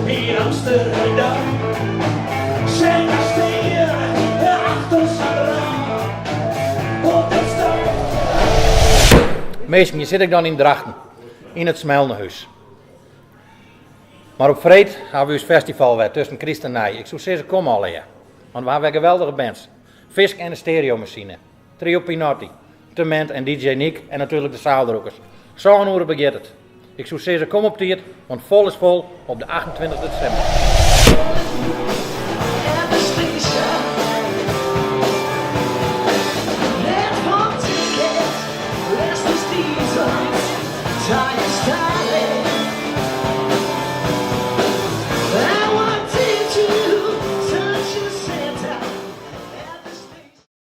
In Amsterdam zijn er steden achter Zandam op de stad. Meestal zit ik dan in Drachten, in het Smelnehuis. Maar op vrijdag hebben we ons festival weer tussen Christ en Nij. Ik zou zeggen, kom al hier. Want we hebben geweldige bands. Fisk en de stereomachine. Trio Pinotti, Tement en DJ Nick en natuurlijk de zaaldroekers. Zo'n uur begint het. Ik zou zeggen, kom op tijd, want vol is vol op de 28 december.